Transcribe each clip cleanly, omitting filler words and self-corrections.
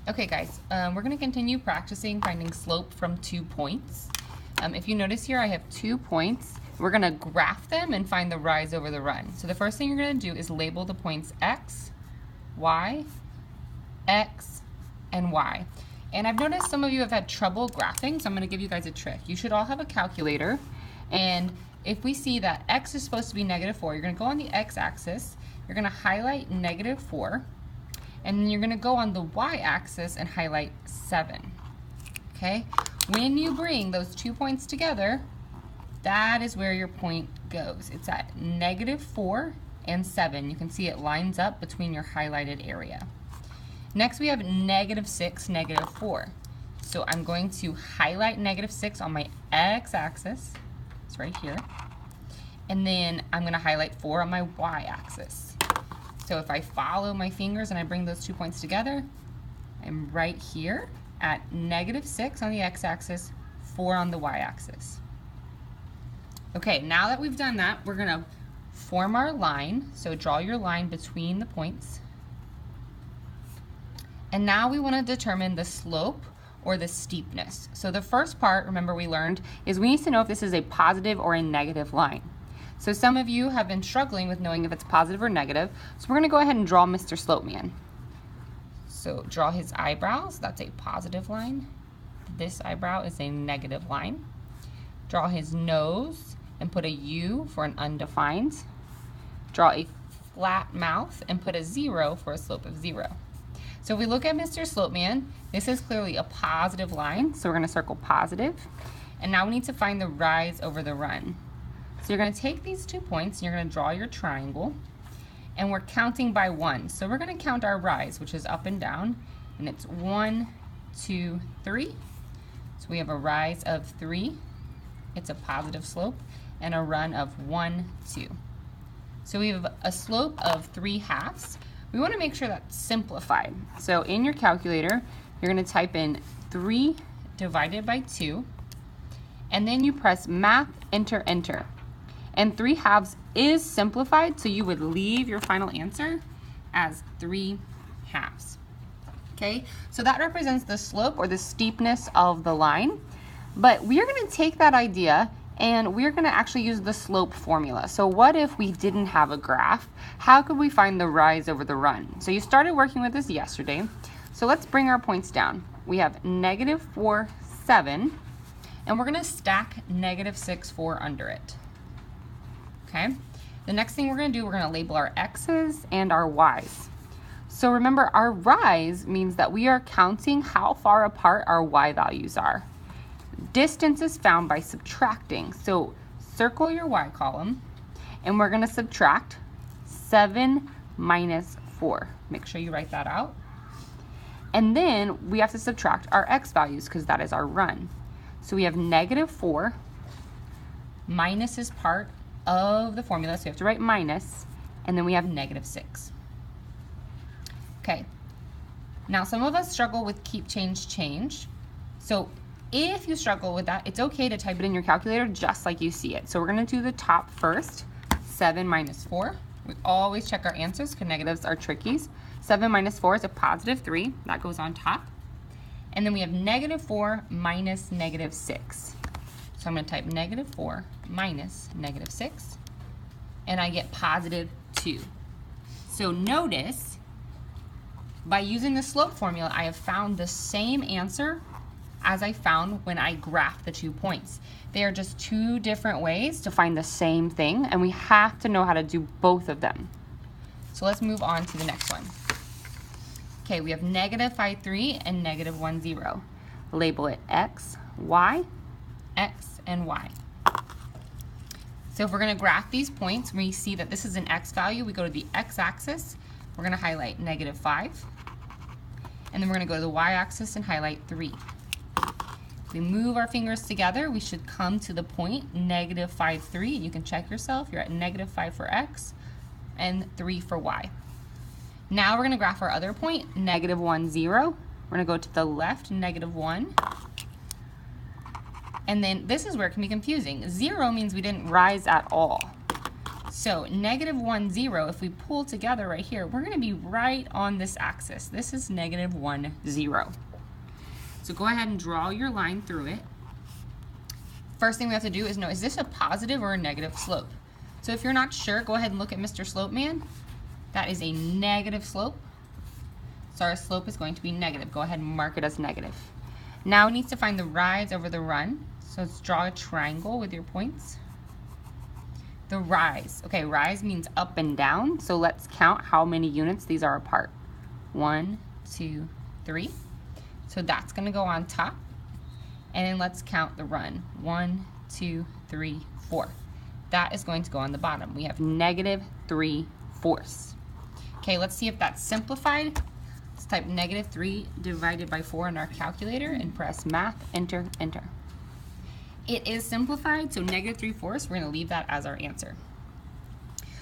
Okay guys, we're going to continue practicing finding slope from 2 points. If you notice here, I have 2 points. We're going to graph them and find the rise over the run. So the first thing you're going to do is label the points x, y, x, and y. And I've noticed some of you have had trouble graphing, so I'm going to give you guys a trick. You should all have a calculator, and if we see that x is supposed to be -4, you're going to go on the x-axis, you're going to highlight -4, and then you're going to go on the y-axis and highlight 7. Okay? When you bring those 2 points together, that is where your point goes. It's at -4 and 7. You can see it lines up between your highlighted area. Next we have -6, -4. So I'm going to highlight -6 on my x-axis. It's right here. And then I'm going to highlight 4 on my y-axis. So if I follow my fingers and I bring those 2 points together, I'm right here at -6 on the x-axis, 4 on the y-axis. Okay, now that we've done that, we're going to form our line. So draw your line between the points. And now we want to determine the slope or the steepness. So the first part, remember we learned, is we need to know if this is a positive or a negative line. So some of you have been struggling with knowing if it's positive or negative. So we're going to go ahead and draw Mr. Slopeman. So draw his eyebrows. That's a positive line. This eyebrow is a negative line. Draw his nose and put a U for an undefined. Draw a flat mouth and put a 0 for a slope of 0. So if we look at Mr. Slopeman, this is clearly a positive line. So we're going to circle positive. And now we need to find the rise over the run. So you're going to take these 2 points and you're going to draw your triangle, and we're counting by 1. So we're going to count our rise, which is up and down, and it's 1, 2, 3. So we have a rise of 3. It's a positive slope, and a run of 1, 2. So we have a slope of 3/2. We want to make sure that's simplified. So in your calculator, you're going to type in 3 divided by 2, and then you press math, enter, enter. And 3/2 is simplified, so you would leave your final answer as 3/2. Okay, so that represents the slope or the steepness of the line. But we are going to take that idea and we're going to actually use the slope formula. So what if we didn't have a graph? How could we find the rise over the run? So you started working with this yesterday. So let's bring our points down. We have -4, 7, and we're going to stack -6, 4 under it. Okay, the next thing we're going to do, we're going to label our x's and our y's. So remember, our rise means that we are counting how far apart our y values are. Distance is found by subtracting. So circle your y column, and we're going to subtract 7 minus 4. Make sure you write that out. And then we have to subtract our x values because that is our run. So we have -4. Minus is part of the formula, so you have to write minus, and then we have -6. Okay, now some of us struggle with keep, change, change. So if you struggle with that, it's okay to type it in your calculator just like you see it. So we're going to do the top first, 7 minus 4. We always check our answers because negatives are trickies. 7 minus 4 is a +3. That goes on top. And then we have -4 minus -6. So I'm going to type -4 minus -6, and I get +2. So notice, by using the slope formula, I have found the same answer as I found when I graphed the 2 points. They are just 2 different ways to find the same thing, and we have to know how to do both of them. So let's move on to the next one. Okay, we have -5, 3 and -1, 0. Label it x, y, x, and y. So if we're going to graph these points, we see that this is an x value. We go to the x-axis, we're going to highlight -5, and then we're going to go to the y-axis and highlight 3. If we move our fingers together, we should come to the point -5, 3. You can check yourself. You're at -5 for x and 3 for y. Now we're going to graph our other point, -1, 0. We're going to go to the left, -1. And then this is where it can be confusing. 0 means we didn't rise at all. So -1, 0, if we pull together right here, we're going to be right on this axis. This is -1, 0. So go ahead and draw your line through it. First thing we have to do is know, is this a positive or a negative slope? So if you're not sure, go ahead and look at Mr. Slope Man. That is a negative slope. So our slope is going to be negative. Go ahead and mark it as negative. Now it needs to find the rise over the run. So let's draw a triangle with your points. The rise. Okay, rise means up and down. So let's count how many units these are apart. 1, 2, 3. So that's going to go on top. And then let's count the run. 1, 2, 3, 4. That is going to go on the bottom. We have -3/4. Okay, let's see if that's simplified. Let's type -3 divided by 4 in our calculator and press math, enter, enter. It is simplified, so -3/4, we're going to leave that as our answer.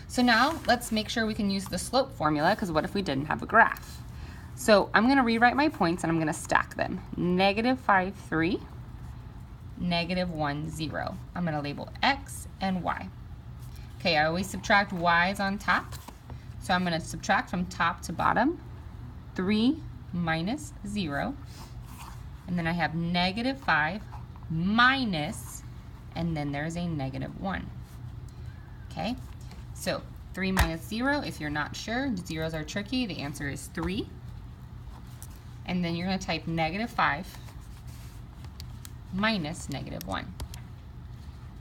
So now let's make sure we can use the slope formula, because what if we didn't have a graph? So I'm going to rewrite my points and I'm going to stack them. -5, 3, -1, 0. I'm going to label x and y. Okay, I always subtract y's on top. So I'm going to subtract from top to bottom. 3 minus 0. And then I have -5 minus, and then there's a -1. Okay, so 3 minus 0, if you're not sure, zeros are tricky, the answer is 3. And then you're going to type -5 minus -1.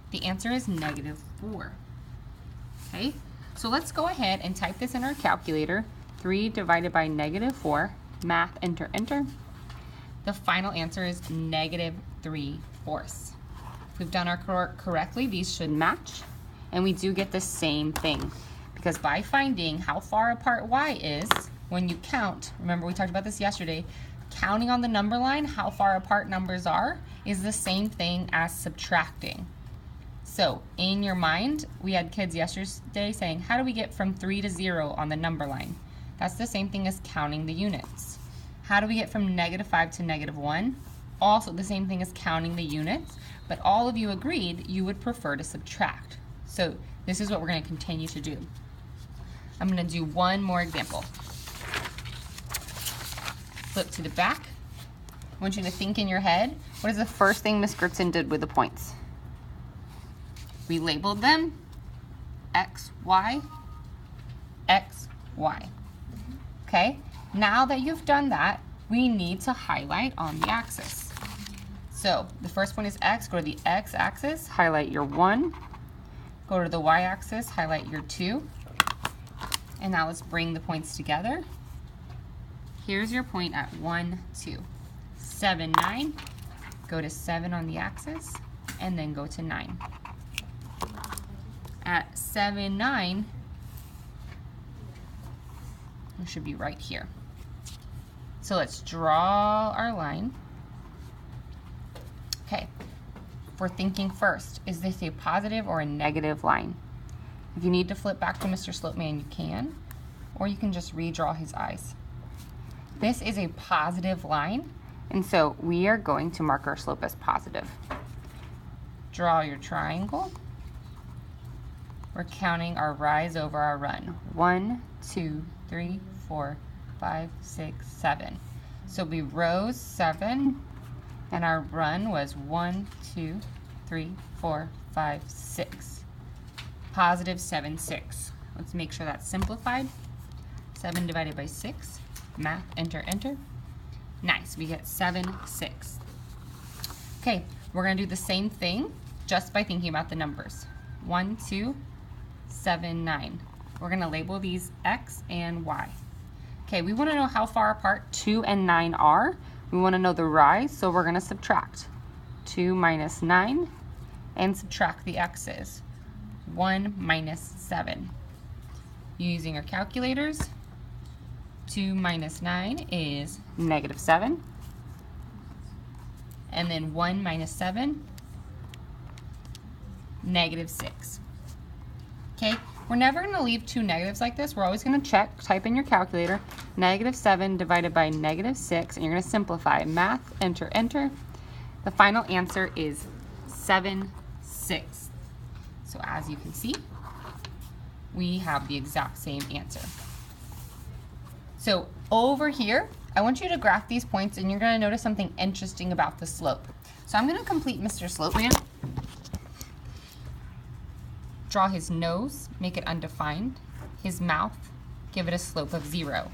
The answer is -4. Okay, so let's go ahead and type this in our calculator. 3 divided by -4, math, enter, enter. The final answer is -3/4. If we've done our correctly, these should match, and we do get the same thing, because by finding how far apart y is, when you count, remember we talked about this yesterday, counting on the number line how far apart numbers are is the same thing as subtracting. So in your mind, we had kids yesterday saying, how do we get from 3 to 0 on the number line? That's the same thing as counting the units. How do we get from -5 to -1? Also the same thing as counting the units, but all of you agreed you would prefer to subtract. So this is what we're going to continue to do. I'm going to do one more example. Flip to the back. I want you to think in your head, what is the first thing Miss Gertson did with the points? We labeled them X, Y, X, Y. Okay, now that you've done that, we need to highlight on the axis. So the first one is X, go to the X axis, highlight your 1. Go to the Y axis, highlight your 2. And now let's bring the points together. Here's your point at 1, 2. 7, 9. Go to 7 on the axis, and then go to 9. At 7, 9, it should be right here. So let's draw our line. Okay, we're thinking first, is this a positive or a negative line? If you need to flip back to Mr. Slope Man, you can, or you can just redraw his eyes. This is a positive line, and so we are going to mark our slope as positive. Draw your triangle. We're counting our rise over our run. 1, 2, 3, 4, 5, 6, 7. So we rose 7, and our run was 1, 2, 3, 4, 5, 6. Positive 7, 6. Let's make sure that's simplified. 7 divided by 6. Math, enter, enter. Nice, we get 7, 6. Okay, we're going to do the same thing just by thinking about the numbers. 1, 2, 7, 9. We're going to label these X and Y. Okay, we want to know how far apart 2 and 9 are. We want to know the rise, so we're going to subtract. 2 minus 9, and subtract the X's. 1 minus 7. Using our calculators, 2 minus 9 is -7. And then 1 minus 7, -6. Okay, we're never going to leave two negatives like this. We're always going to check, type in your calculator, -7 divided by -6, and you're going to simplify. Math, enter, enter. The final answer is 7/6. So as you can see, we have the exact same answer. So over here, I want you to graph these points, and you're going to notice something interesting about the slope. So I'm going to complete Mr. Slopeman. Draw his nose, make it undefined. His mouth, give it a slope of 0.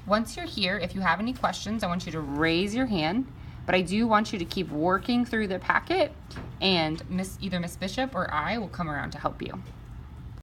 Once you're here, if you have any questions, I want you to raise your hand, but I do want you to keep working through the packet, and either Miss Bishop or I will come around to help you.